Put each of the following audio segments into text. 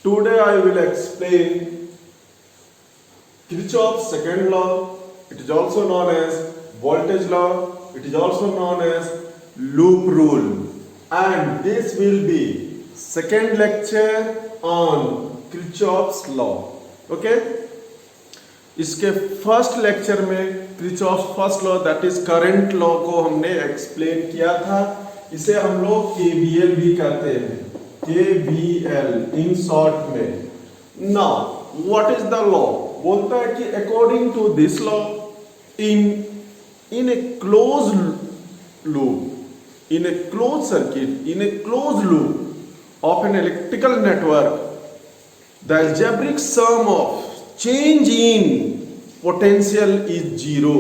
Today I will explain Kirchhoff's second law. It is also known as voltage law. It is also known as loop rule. And this will be second lecture on Kirchhoff's law. Okay? इसके first lecture में Kirchhoff's first law that is current law को हमने explain किया था. इसे हम लोग KVL भी कहते हैं, केवीएल इन शॉर्ट में. Now what is the law? बोलता है कि according to this law in a close loop, in a close circuit, in a close loop of an electrical network, the algebraic sum of change in potential is zero.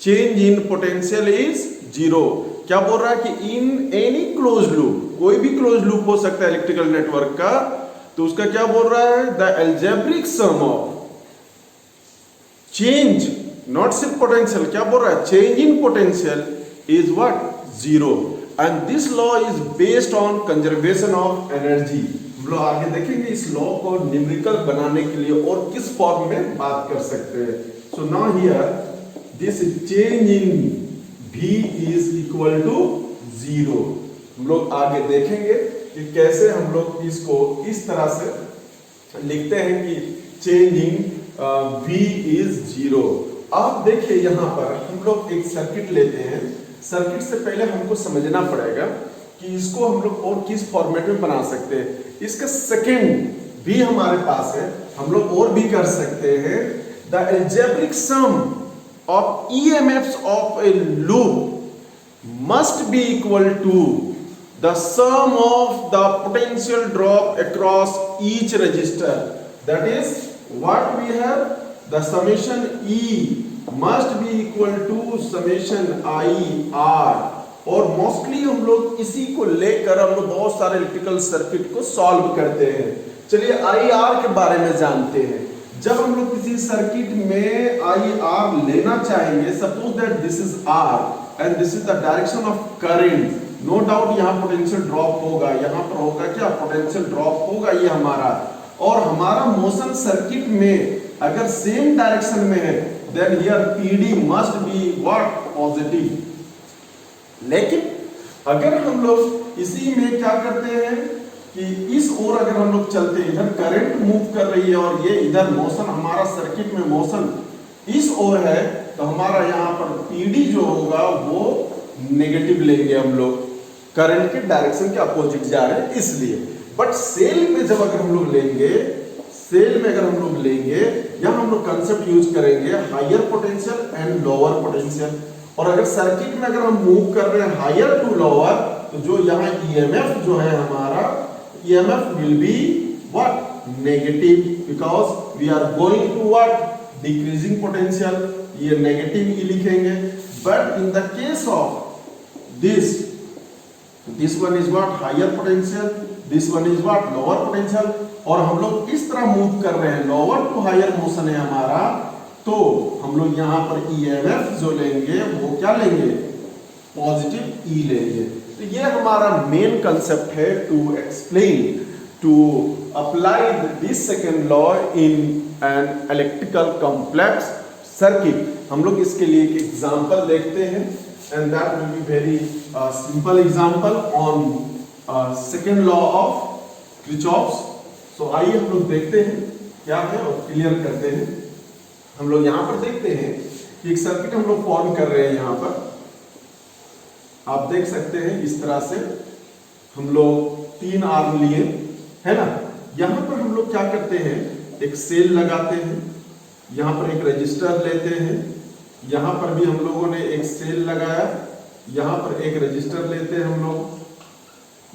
Change in potential is zero. क्या बोल रहा है कि in any close loop, कोई भी close loop हो सकता है इलेक्ट्रिकल नेटवर्क का, तो उसका क्या बोल रहा है? The algebraic sum of change, not सिर्फ पोटेंशियल, क्या बोल रहा है? Change in potential is what? Zero. And this law is based on conservation of energy. हम लोग आगे देखेंगे इस लॉ को न्यूमेरिकल बनाने के लिए और किस फॉर्म में बात कर सकते हैं. So now here this change in V is equal to zero. हम लोग आगे देखेंगे कि कैसे हम लोग इसको इस तरह से लिखते हैं कि change in V is zero. आप देखिए यहां पर हम लोग एक सर्किट लेते हैं. सर्किट से पहले हमको समझना पड़ेगा कि इसको हम लोग और किस फॉर्मेट में बना सकते हैं. इसका सेकंड भी हमारे पास है, हम लोग और भी कर सकते हैं. The algebraic sum of EMFs of a loop must be equal to the sum of the potential drop across each resistor. That is what we have, the summation E must be equal to summation IR. और mostly हम लोग इसी को लेकर हम लोग बहुत सारे इलेक्ट्रिकल सर्किट को सॉल्व करते हैं. चलिए IR के बारे में जानते हैं. जब हम लोग किसी सर्किट में IR लेना चाहेंगे, suppose that this is R and this is the direction of current. No doubt यहाँ पोटेंशियल ड्रॉप होगा, यहाँ पर होगा क्या? पोटेंशियल ड्रॉप होगा ये हमारा. और हमारा मोशन सर्किट में अगर सेम डायरेक्शन में है, then here PD must be what? Positive. लेकिन अगर हम लोग इसी में क्या करते हैं कि इस ओर अगर हम लोग चलते हैं, इधर करंट मूव कर रही है और ये इधर मोशन, हमारा सर्किट में मोशन इस ओर है, तो हमारा यहाँ पर PD जो होगा वो नेगेटिव लेंगे हम लोग. करंट के डायरेक्शन के अपोजिट जा रहे हैं इसलिए. बट सेल में जब अगर हम लोग लेंगे, सेल में अगर हम लोग लेंगे, यहाँ हम लोग कंसेप्ट यूज करेंगे higher potential and lower potential. और अगर सर्किट में अगर हम मूव कर रहे हैं हायर टू लोअर, तो जो यहाँ EMF जो है हमारा, EMF will be what? Negative, because we are going to what? Decreasing potential. ये नेगेटिव ही लिखेंगे. But in the case of this one is what? Higher potential, this one is what? Lower potential. और हम लोग इस तरह move कर रहे हैं, लोअर टू हायर मोशन है हमारा, तो हम लोग यहाँ पर EMF जो लेंगे वो क्या लेंगे? पॉजिटिव E लेंगे. तो ये हमारा मेन कंसेप्ट है to explain, to apply this second law in an electrical complex circuit. हम लोग इसके लिए एक एग्जांपल देखते हैं and that will be very simple example on second law of Kirchhoff's. So आइए हम लोग देखते हैं क्या है और क्लियर करते हैं. हम लोग यहाँ पर देखते हैं कि एक सर्किट हम लोग फॉर्म कर रहे हैं. यहाँ पर आप देख सकते हैं इस तरह से हम लोग 3 आर्म लिए, है ना. यहाँ पर हम लोग क्या करते हैं? एक सेल लगाते हैं, यहाँ पर एक रजिस्टर लेते हैं, यहाँ पर भी हम लोगों ने एक सेल लगाया, यहाँ पर एक रजिस्टर लेते हैं हम लोग,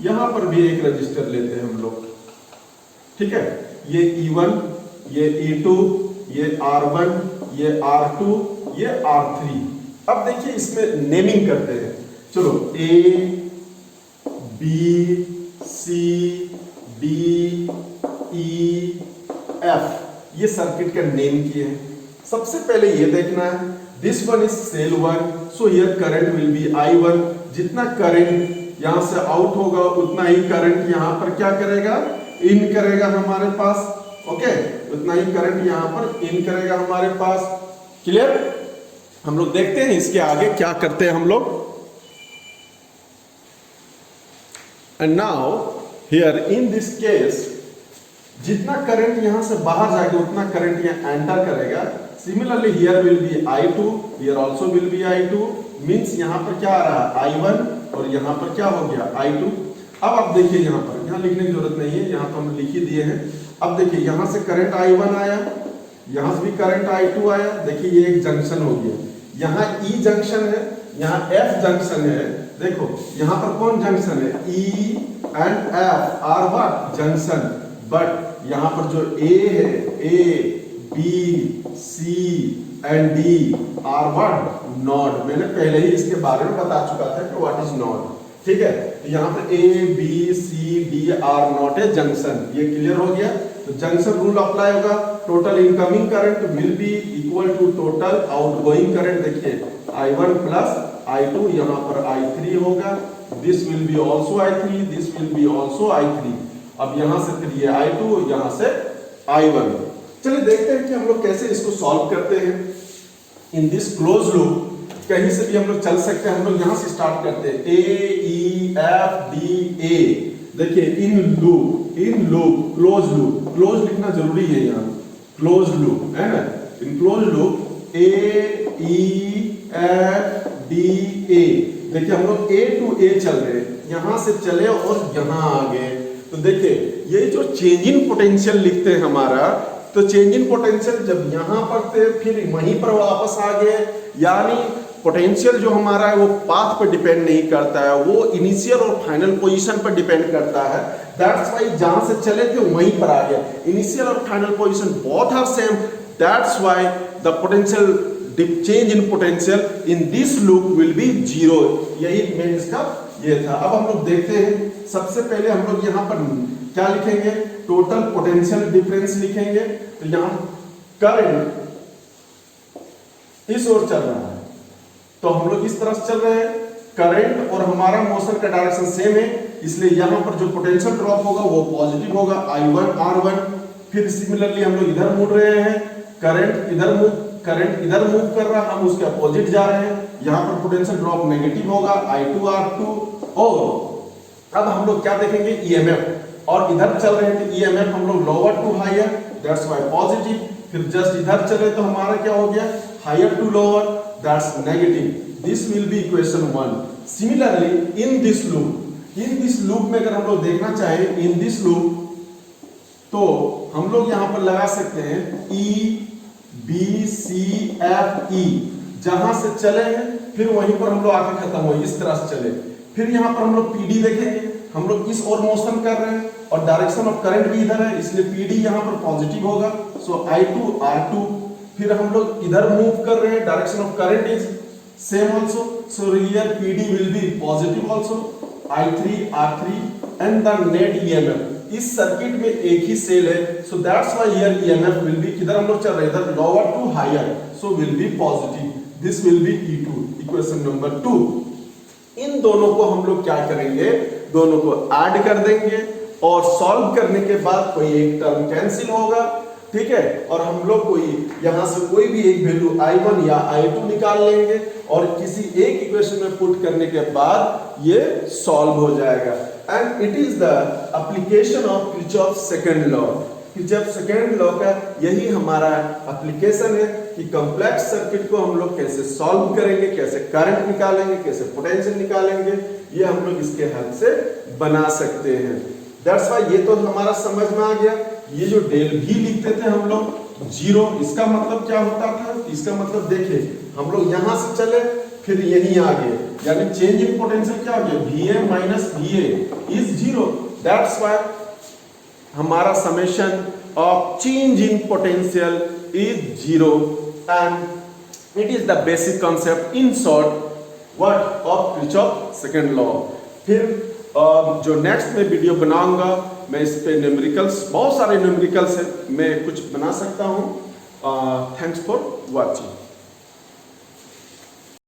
यहाँ पर भी एक रजिस्टर लेते हैं हम लोग. ठीक है. ये E1, ये E2, ये R1, ये R2, ये R3. अब देखिए इसमें नेमिंग करते हैं. चलो A, B, C, D, E, F, ये सर्किट का नेम किए हैं. सबसे पहले ये देखना है, this one is cell 1, so here current will be I1. जितना करंट यहां से आउट होगा उतना ही करंट यहां पर क्या करेगा? इन करेगा हमारे पास, ओके, उतना ही करंट यहाँ पर इन करेगा हमारे पास। क्लियर? हम लोग देखते हैं इसके आगे क्या करते हैं हम लोग। And now here in this case जितना करंट यहां से बाहर जाएगा उतना करंट यहाँ एंटर करेगा। Similarly here will be I2, here also will be I2, means यहां पर क्या आ रहा है I1 और यहां पर क्या हो गया I2। अब आप देखिए यहां पर, यहां लिखने की जरूरत नहीं है, यहां तो हम लिख ही दिए हैं। अब देखिए यहां से करंट I1 आया, यहां से भी करंट I2 आया। देखिए ये एक जंक्शन हो गया, यहाँ E जंक्शन है, यहाँ F जंक्शन है। देखो यहाँ पर कौन जंक्शन है? E and F are what? Junction. But यहाँ पर जो A है, A, B, C and D are what? Node. मैंने पहले ही इसके बारे में बता चुका था कि व्हाट इज नोड। ठीक है, तो यहाँ पर A, B, C, D are not a junction. ये क्लियर हो गया? तो जंक्शन रूल अप्लाई होगा। Total incoming current will be equal to total outgoing current. देखिए I1 प्लस I2, यहाँ पर I3 होगा। This will be also I3, this will be also I3। अब यहाँ से फिर ये I2, यहाँ से I1। चलिए देखते हैं कि हम लोग कैसे इसको सॉल्व करते हैं। इन दिस क्लोज लूप कहीं से भी हम लोग चल सकते हैं। हम लोग यहाँ से स्टार्ट करते हैं, A, E, F, D, A। देखिए इन लूप, क्लोज लिखना जरूरी है यहाँ, क्लोज लूप है ना। In close loop A, E, F, D, A। देखिए हम लोग A to A चल रहे हैं, यहां से चले और यहां आ गए। तो देखिए ये जो चेंज इन पोटेंशियल लिखते हैं हमारा, तो चेंज इन पोटेंशियल जब यहां पर थे फिर वहीं पर वापस आ गए, यानी पोटेंशियल जो हमारा है वो पाथ पर डिपेंड नहीं करता है, वो इनिशियल और फाइनल पोजीशन पर डिपेंड करता है। दैट्स व्हाई जहां से चले थे वहीं पर आ गया। इनिशियल और final position both are same, that's why the potential change in potential in this loop will be 0। यही मेन इसका ये था। अब हम लोग देखते हैं, सबसे पहले हम लोग यहाँ पर क्या लिखेंगे? टोटल पोटेंशियल डिफरेंस लिखेंगे। तो यहाँ करंट इस ओर चल रहा है, तो हम लोग इस तरफ चल रहे हैं। करंट और हमारा मोशन का डायरेक्शन सेम है, इसलिए यहाँ पर जो पोटेंशियल ड्रॉप होगा वो पॉजिटिव होगा, I1 R1। फिर सिमिलरली हम लोग इधर मुड़ रहे हैं, करंट इधर मूव कर रहा है, हम उसके अपोजिट जा रहे हैं, यहाँ पर पोटेंशियल ड्रॉप नेगेटिव होगा, I2 R2। और अब हम लोग क्या देखेंगे? EMF, और इधर चल रहे थे EMF हम लोग lower to higher, that's why positive. फिर जस्ट इधर चले तो हमारा क्या हो गया? Higher to lower, that's negative. This will be equation 1। Similarly in this loop में अगर हम लोग देखना चाहें इन दिस लूप, तो हम लोग यहाँ पर लगा सकते हैं E, B, C, F, E। जहां से चले हैं फिर वहीं पर हम लोग आके खत्म हुए, इस तरह से चले। फिर यहाँ पर हम लोग PD देखेंगे, हम लोग इस ओर मोशन कर रहे हैं और डायरेक्शन ऑफ करंट भी इधर है, इसलिए PD यहाँ पर पॉजिटिव होगा, सो I2 R2। फिर हम लोग इधर मूव कर रहे हैं, direction of current is same also, so here PD will be positive also, I3 R3 and the net EMF। इस सर्किट में एक ही सेल है, so that's why here EMF will be, किधर हम लोग चल रहे हैं? इधर lower to higher, so will be positive. This will be E2, equation number 2। इन दोनों को हम लोग क्या करेंगे? दोनों को ऐड कर देंगे और सॉल्व करने के बाद कोई एक टर्म कैंसिल होगा, ठीक है। और हम लोग यहां से कोई भी एक वैल्यू I1 या I2 निकाल लेंगे और किसी एक इक्वेशन में पुट करने के बाद ये सॉल्व हो जाएगा। And it is the application of Kirchhoff second law. Kirchhoff second law का यही हमारा एप्लीकेशन है कि कॉम्प्लेक्स सर्किट को हम लोग कैसे सॉल्व करेंगे, कैसे करंट निकालेंगे, कैसे पोटेंशियल निकालेंगे, ये हम लोग इसके हेल्प से बना सकते हैं। दैट्स व्हाई ये तो हमारा समझ में आ गया। ये जो डेल भी लिखते थे हम लोग 0, इसका मतलब क्या होता था? इसका मतलब देखिए हम लोग यहां से चले फिर यहीं आ गए, यानी चेंज इन पोटेंशियल क्या हो गया? VA minus VA is 0। That's why हमारा summation of change in potential is 0 and it is the basic concept in short what of Kirchhoff second law. फिर जो नेक्स्ट में वीडियो बनाऊंगा मैं इस पे न्यूमेरिकल्स, बहुत सारे न्यूमेरिकल्स है, मैं कुछ बना सकता हूँ। Thanks for watching.